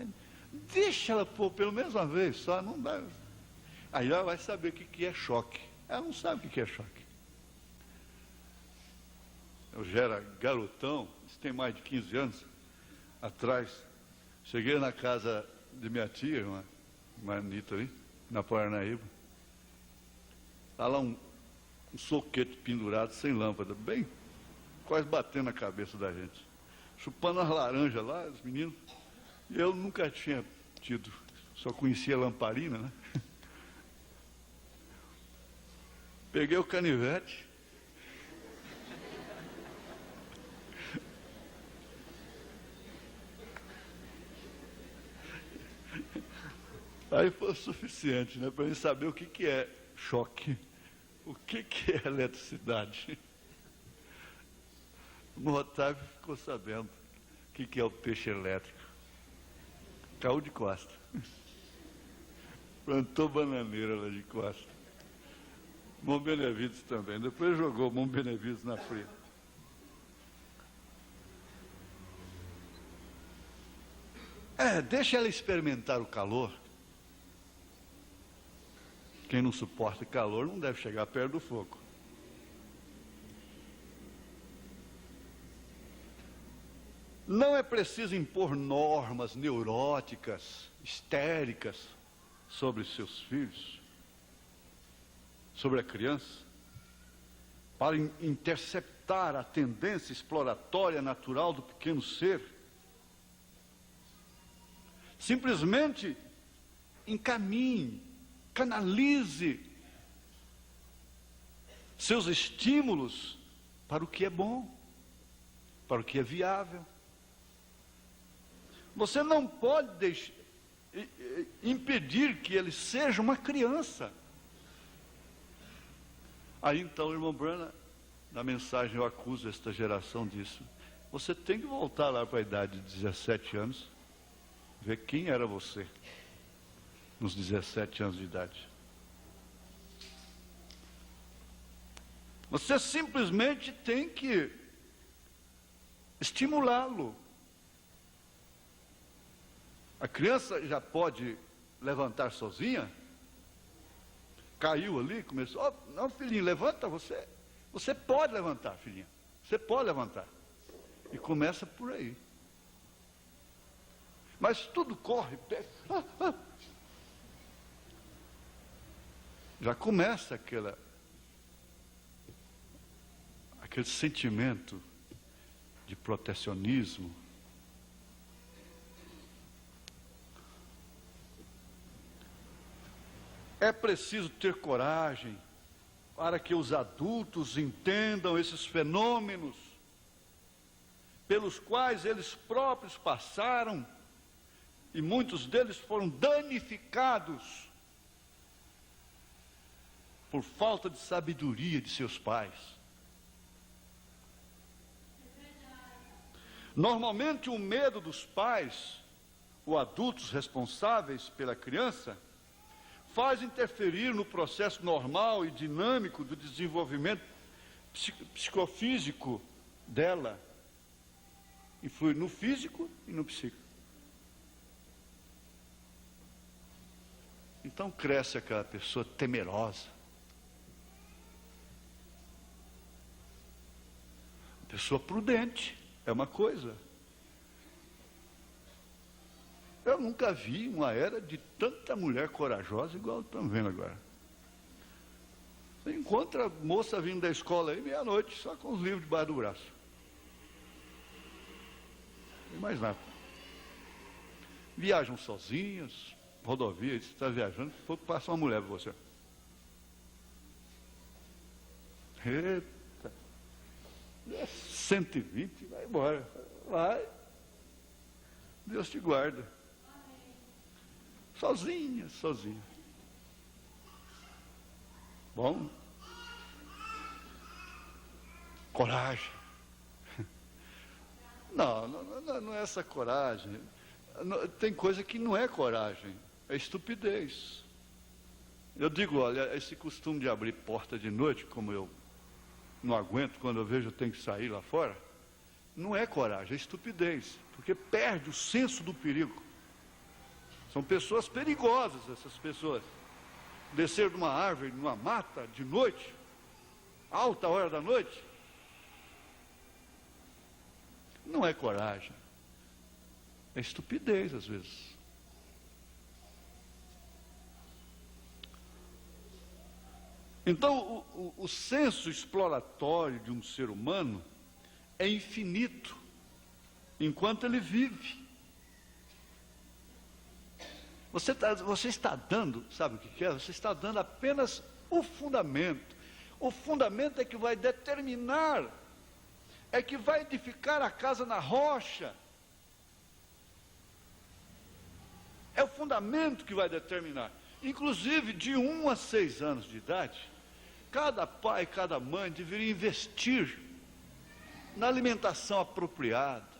Deixa ela pôr pelo menos uma vez só, não dá. Aí ela vai saber o que é choque. Ela não sabe o que é choque. Eu já era garotão, isso tem mais de 15 anos atrás. Cheguei na casa de minha tia, uma Anitta ali, na Paranaíba. Está lá um soquete pendurado, sem lâmpada, bem quase batendo na cabeça da gente. Chupando as laranjas lá, os meninos. E eu nunca tinha tido, só conhecia lamparina, né? Peguei o canivete. Aí foi o suficiente, né, para mim saber o que é choque, o que é eletricidade. O Otávio ficou sabendo o que é o peixe elétrico. Caiu de costa. Plantou bananeira lá de costa. Bom Benevides também. Depois jogou Bom Benevides na fria. Deixa ela experimentar o calor. Quem não suporta calor não deve chegar perto do fogo. Não é preciso impor normas neuróticas, histéricas sobre seus filhos, sobre a criança, para interceptar a tendência exploratória natural do pequeno ser. Simplesmente encaminhe, canalize seus estímulos para o que é bom, para o que é viável. Você não pode impedir que ele seja uma criança. Aí então, irmão Branham, na mensagem eu acuso esta geração disso. Você tem que voltar lá para a idade de 17 anos, ver quem era você nos 17 anos de idade. Você simplesmente tem que estimulá-lo. A criança já pode levantar sozinha? Caiu ali, começou, não filhinho, levanta você. Você pode levantar, filhinha. Você pode levantar. E começa por aí. Mas tudo corre, já começa aquele sentimento de protecionismo. É preciso ter coragem para que os adultos entendam esses fenômenos pelos quais eles próprios passaram e muitos deles foram danificados por falta de sabedoria de seus pais. Normalmente o medo dos pais, ou adultos responsáveis pela criança, faz interferir no processo normal e dinâmico do desenvolvimento psicofísico dela. Influi no físico e no psíquico. Então cresce aquela pessoa temerosa. Pessoa prudente é uma coisa. Eu nunca vi uma era de tanta mulher corajosa igual estamos vendo agora. Você encontra a moça vindo da escola aí meia-noite, só com os livros debaixo do braço. Não tem mais nada. Viajam sozinhas, rodovia, você está viajando, pouco passa uma mulher para você. Eita! 120, vai embora. Vai. Deus te guarda. Sozinha, sozinha. Bom. Coragem. Não é essa coragem. Tem coisa que não é coragem, é estupidez. Eu digo, olha, esse costume de abrir porta de noite, como eu não aguento, quando eu vejo eu tenho que sair lá fora, não é coragem, é estupidez, porque perde o senso do perigo. São pessoas perigosas, essas pessoas. Descer de uma árvore, numa mata, de noite, alta hora da noite, não é coragem, é estupidez às vezes. Então, o senso exploratório de um ser humano é infinito, enquanto ele vive. Você está dando, sabe o que é? Você está dando apenas o fundamento. O fundamento é que vai determinar, é que vai edificar a casa na rocha. É o fundamento que vai determinar. Inclusive, de 1 a 6 anos de idade, cada pai, cada mãe deveria investir na alimentação apropriada.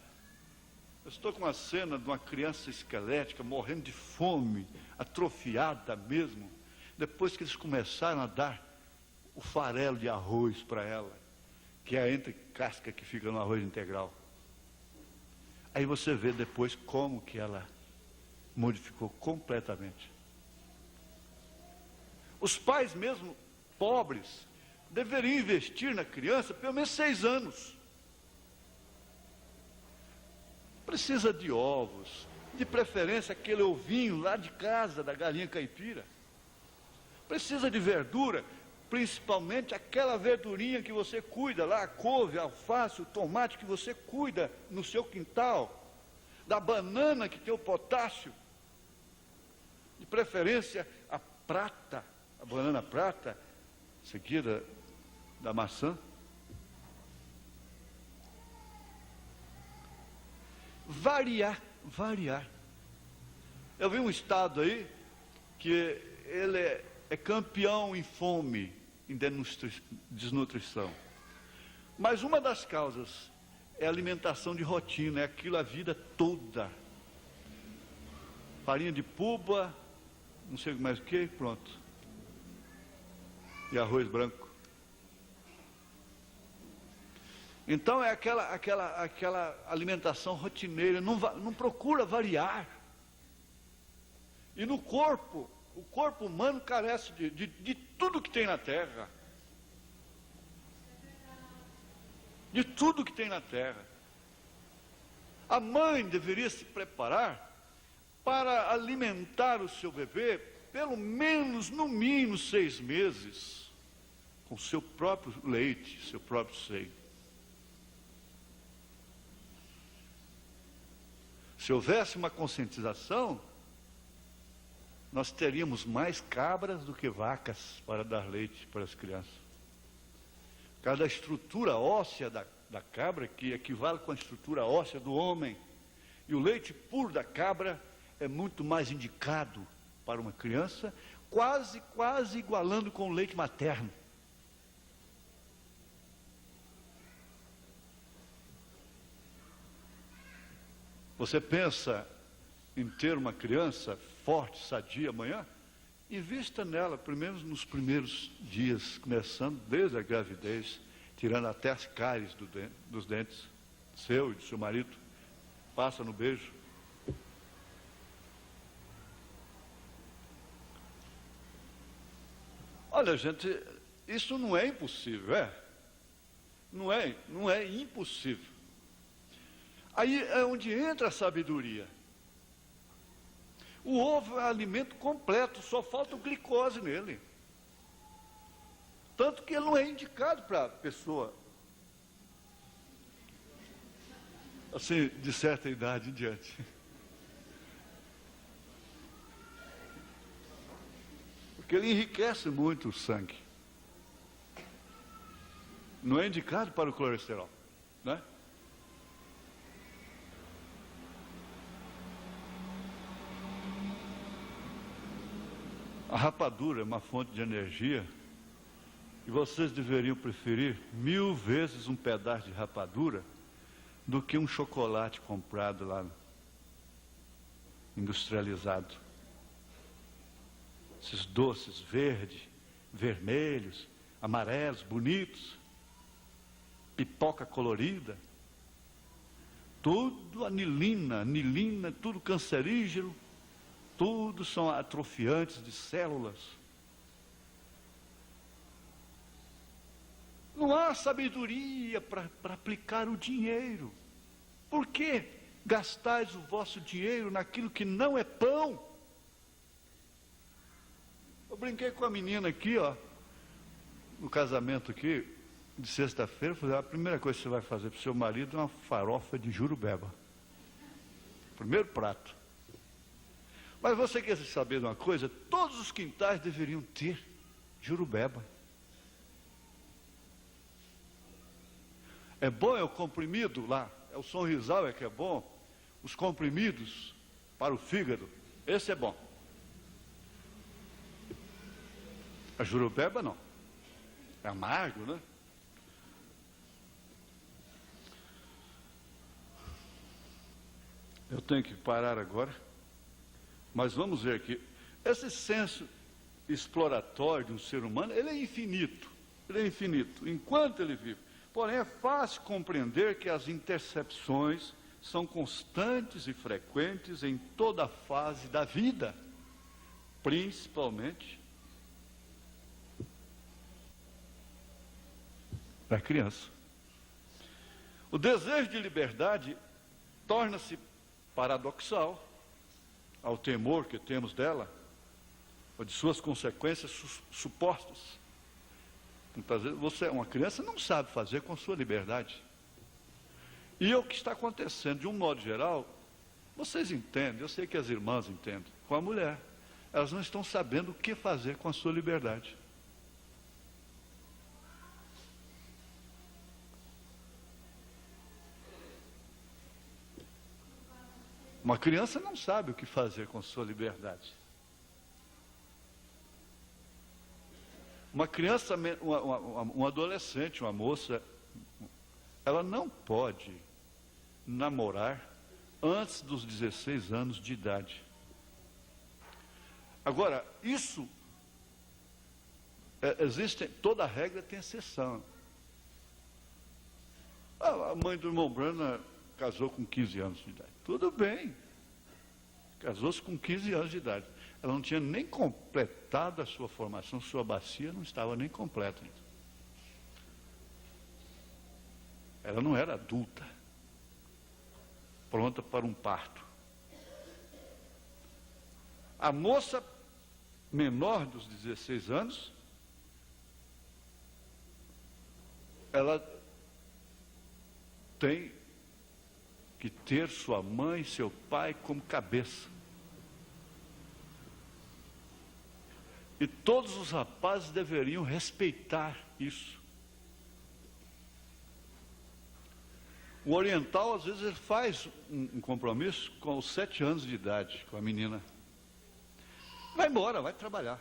Eu estou com uma cena de uma criança esquelética, morrendo de fome, atrofiada mesmo, depois que eles começaram a dar o farelo de arroz para ela, que é a entrecasca que fica no arroz integral. Aí você vê depois como que ela modificou completamente. Os pais mesmo, pobres, deveriam investir na criança pelo menos 6 anos. Precisa de ovos, de preferência aquele ovinho lá de casa, da galinha caipira. Precisa de verdura, principalmente aquela verdurinha que você cuida lá, a couve, a alface, o tomate que você cuida no seu quintal, da banana que tem o potássio, de preferência a prata, a banana prata, seguida da maçã. Variar. Eu vi um estado aí que ele é campeão em fome, em desnutrição. Mas uma das causas é a alimentação de rotina, é aquilo a vida toda. Farinha de puba, não sei mais o que, pronto. E arroz branco. Então é aquela alimentação rotineira, não procura variar. E no corpo, o corpo humano carece de tudo que tem na terra. De tudo que tem na terra. A mãe deveria se preparar para alimentar o seu bebê, pelo menos, no mínimo, 6 meses, com seu próprio leite, seu próprio seio. Se houvesse uma conscientização, nós teríamos mais cabras do que vacas para dar leite para as crianças. Cada estrutura óssea da cabra, que equivale com a estrutura óssea do homem, e o leite puro da cabra é muito mais indicado para uma criança, quase igualando com o leite materno. Você pensa em ter uma criança forte, sadia amanhã? Invista nela, pelo menos nos primeiros dias, começando desde a gravidez, tirando até as cáries dos dentes, seu e do seu marido. Passa no beijo. Olha, gente, isso não é impossível, é? Não é impossível. Aí é onde entra a sabedoria. O ovo é alimento completo, só falta o glicose nele. Tanto que ele não é indicado para a pessoa, assim, de certa idade em diante. Porque ele enriquece muito o sangue. Não é indicado para o colesterol, né? A rapadura é uma fonte de energia e vocês deveriam preferir 1000 vezes um pedaço de rapadura do que um chocolate comprado lá, industrializado. Esses doces verdes, vermelhos, amarelos, bonitos, pipoca colorida, tudo anilina, tudo cancerígeno, tudo são atrofiantes de células. Não há sabedoria para aplicar o dinheiro. Por que gastais o vosso dinheiro naquilo que não é pão? Eu brinquei com a menina aqui, ó, no casamento aqui, de sexta-feira, falei, a primeira coisa que você vai fazer para o seu marido é uma farofa de jurubeba. Primeiro prato. Mas você quer saber de uma coisa? Todos os quintais deveriam ter jurubeba. É bom é o comprimido lá, é o sonrisal é que é bom, os comprimidos para o fígado, esse é bom. A jurubeba não, é amargo, né? Eu tenho que parar agora. Mas vamos ver aqui, esse senso exploratório de um ser humano, ele é infinito, enquanto ele vive. Porém, é fácil compreender que as intercepções são constantes e frequentes em toda a fase da vida, principalmente para a criança. O desejo de liberdade torna-se paradoxal ao temor que temos dela, ou de suas consequências supostas. Muitas vezes uma criança não sabe fazer com sua liberdade. E o que está acontecendo, de um modo geral, vocês entendem, eu sei que as irmãs entendem, com a mulher. Elas não estão sabendo o que fazer com a sua liberdade. Uma criança não sabe o que fazer com sua liberdade. Uma criança, um adolescente, uma moça, ela não pode namorar antes dos 16 anos de idade. Agora, isso, toda regra tem exceção. A mãe do irmão Brana casou com 15 anos de idade. Tudo bem. Casou-se com 15 anos de idade. Ela não tinha nem completado a sua formação, sua bacia não estava nem completa ainda. Ela não era adulta, pronta para um parto. A moça menor dos 16 anos, ela tem que ter sua mãe e seu pai como cabeça. E todos os rapazes deveriam respeitar isso. O oriental, às vezes, ele faz um compromisso com os 7 anos de idade, com a menina. Vai embora, vai trabalhar.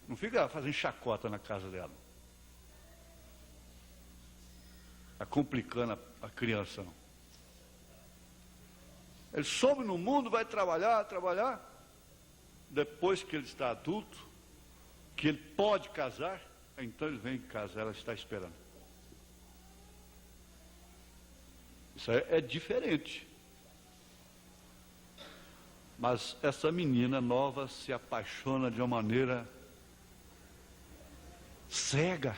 Não fica fazendo chacota na casa dela. Está complicando a criança, não. Ele some no mundo, vai trabalhar. Depois que ele está adulto, que ele pode casar, então ele vem em casa, ela está esperando. Isso é diferente. Mas essa menina nova se apaixona de uma maneira cega.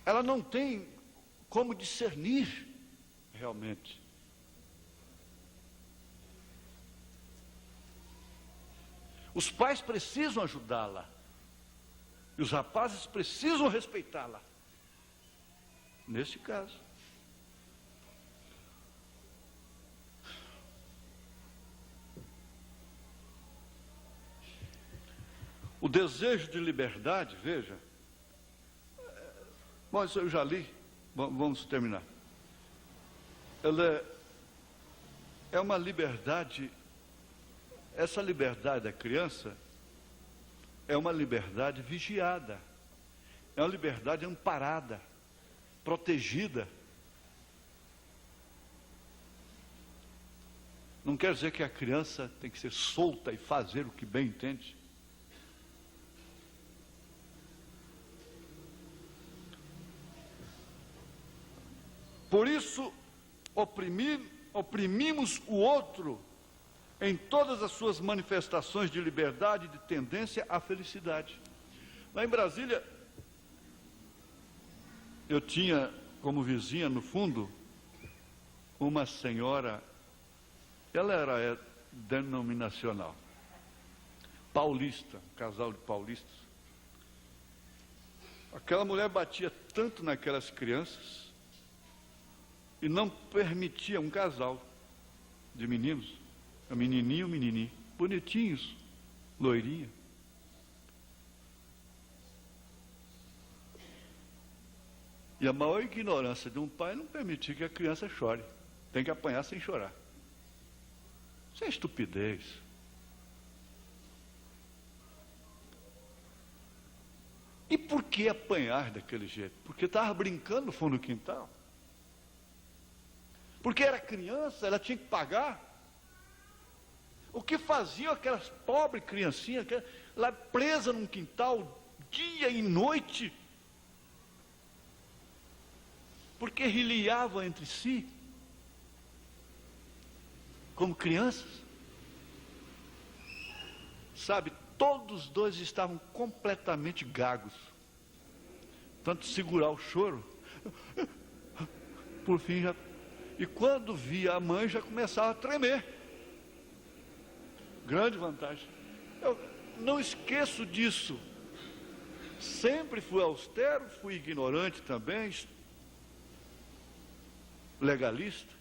Ela não tem como discernir realmente. Os pais precisam ajudá-la. E os rapazes precisam respeitá-la. Neste caso. O desejo de liberdade, veja. Bom, isso eu já li. Vamos terminar. Ela é uma liberdade. Essa liberdade da criança é uma liberdade vigiada. É uma liberdade amparada, protegida. Não quer dizer que a criança tem que ser solta e fazer o que bem entende. Por isso, oprimimos o outro em todas as suas manifestações de liberdade e de tendência à felicidade. Lá em Brasília, eu tinha como vizinha, no fundo, uma senhora, ela era denominacional, paulista, um casal de paulistas. Aquela mulher batia tanto naquelas crianças e não permitia um casal de meninos, um menininho e um menininho, bonitinhos, loirinha. E a maior ignorância de um pai não permitir que a criança chore. Tem que apanhar sem chorar. Isso é estupidez. E por que apanhar daquele jeito? Porque estava brincando no fundo do quintal. Porque era criança, ela tinha que pagar. O que faziam aquelas pobres criancinhas lá presas num quintal, dia e noite? Porque riliavam entre si, como crianças. Sabe, todos os dois estavam completamente gagos. Tanto segurar o choro, por fim já... E quando via a mãe, já começava a tremer. Grande vantagem. Eu não esqueço disso. Sempre fui austero, fui ignorante também, legalista.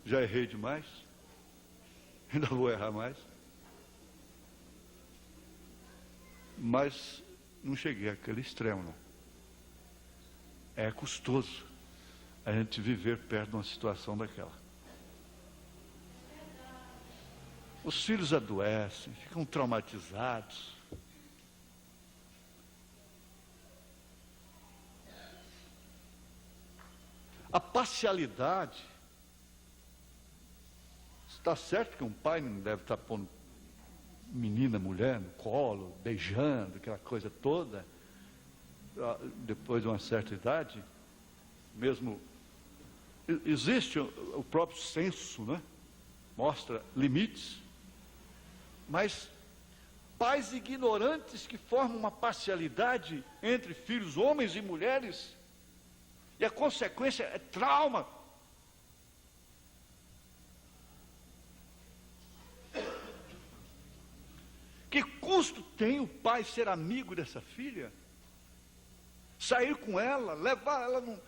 Já errei demais. Ainda vou errar mais. Mas não cheguei àquele extremo, não. É custoso a gente viver perto de uma situação daquela. Os filhos adoecem, ficam traumatizados. A parcialidade. Está certo que um pai não deve estar pondo menina, mulher no colo, beijando, aquela coisa toda, depois de uma certa idade, mesmo. Existe o próprio senso, né? Mostra limites, mas pais ignorantes que formam uma parcialidade entre filhos, homens e mulheres, e a consequência é trauma. Que custo tem o pai ser amigo dessa filha? Sair com ela, levar ela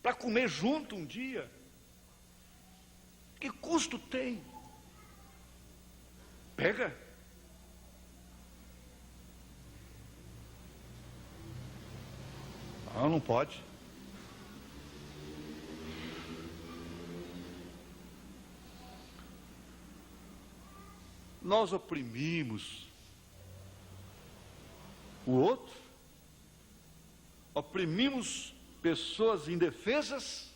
para comer junto um dia? Que custo tem? Pega. Não pode. nós oprimimos o outro, oprimimos pessoas indefesas.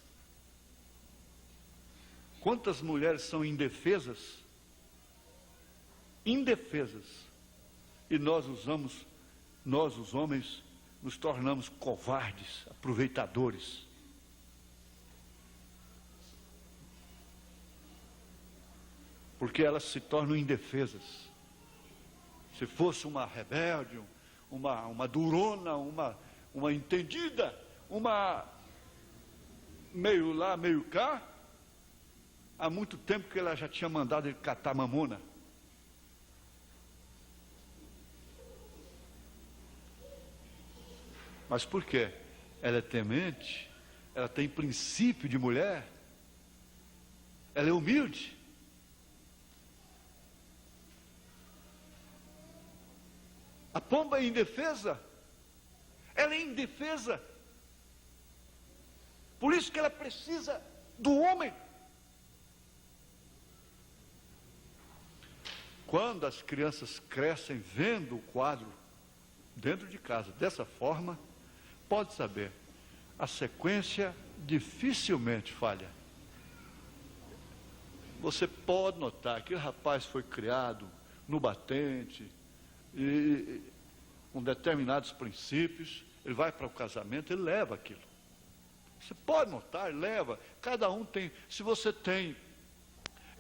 Quantas mulheres são indefesas? Indefesas. E nós os homens, nos tornamos covardes, aproveitadores. Porque elas se tornam indefesas. Se fosse uma rebelde, uma durona, uma entendida, uma meio lá, meio cá, há muito tempo que ela já tinha mandado ele catar mamona. Mas por quê? Ela é temente, ela tem princípio de mulher, ela é humilde. A pomba é indefesa, ela é indefesa. Por isso que ela precisa do homem. Quando as crianças crescem vendo o quadro dentro de casa dessa forma, pode saber, a sequência dificilmente falha. Você pode notar que o rapaz foi criado no batente, e com determinados princípios, ele vai para o casamento, ele leva aquilo. Você pode notar, ele leva, cada um tem, se você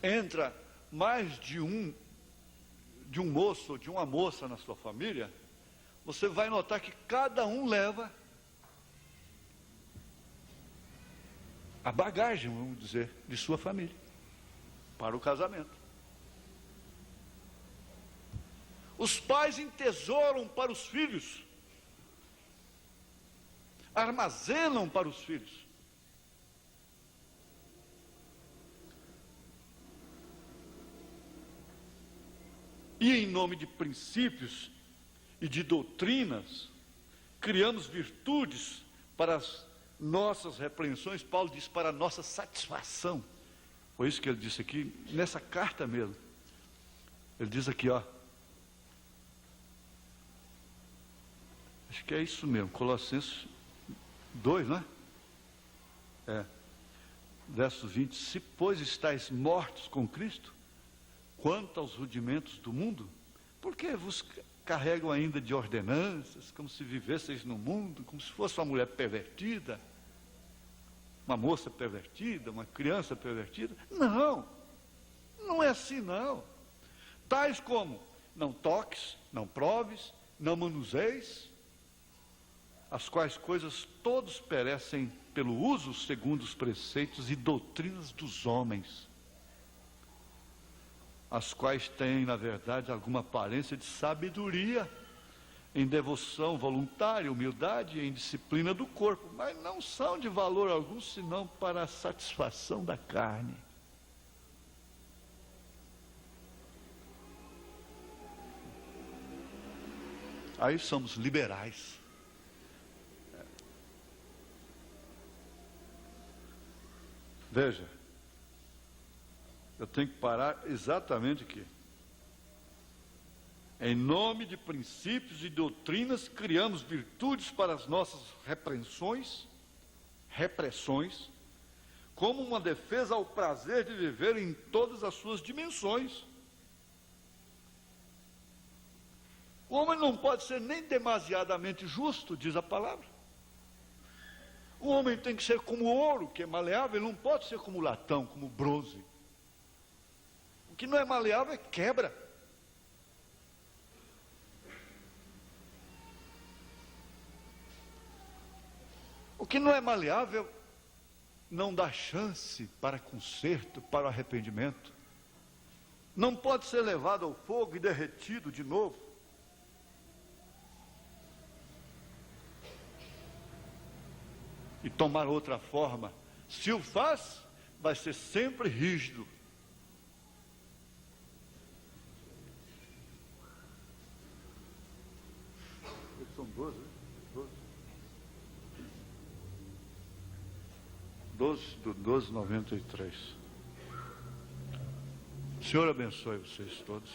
entra mais de um moço ou de uma moça na sua família, você vai notar que cada um leva a bagagem, vamos dizer, de sua família, para o casamento. Os pais entesouram para os filhos, armazenam para os filhos. E em nome de princípios e de doutrinas, criamos virtudes para as nossas repreensões. Paulo diz, para a nossa satisfação. Foi isso que ele disse aqui, nessa carta mesmo. Ele diz aqui, ó. Acho que é isso mesmo, Colossenses 2, não é? Verso 20. Se, pois, estáis mortos com Cristo, quanto aos rudimentos do mundo, por que vos carregam ainda de ordenanças, como se vivesseis no mundo, como se fosse uma mulher pervertida, uma moça pervertida, uma criança pervertida? Não, não é assim não. Tais como, não toques, não proves, não manuseis, as quais coisas todos perecem pelo uso segundo os preceitos e doutrinas dos homens, as quais têm, na verdade, alguma aparência de sabedoria, em devoção voluntária, humildade e em disciplina do corpo, mas não são de valor algum, senão para a satisfação da carne. Aí somos liberais. Veja, eu tenho que parar exatamente aqui. Em nome de princípios e doutrinas, criamos virtudes para as nossas repressões, como uma defesa ao prazer de viver em todas as suas dimensões. O homem não pode ser nem demasiadamente justo, diz a palavra. O homem tem que ser como o ouro, que é maleável, ele não pode ser como o latão, como o bronze. O que não é maleável é quebra. O que não é maleável não dá chance para conserto, para o arrependimento. Não pode ser levado ao fogo e derretido de novo. E tomar outra forma. Se o faz, vai ser sempre rígido. São 12, né? 12/93. O Senhor abençoe vocês todos.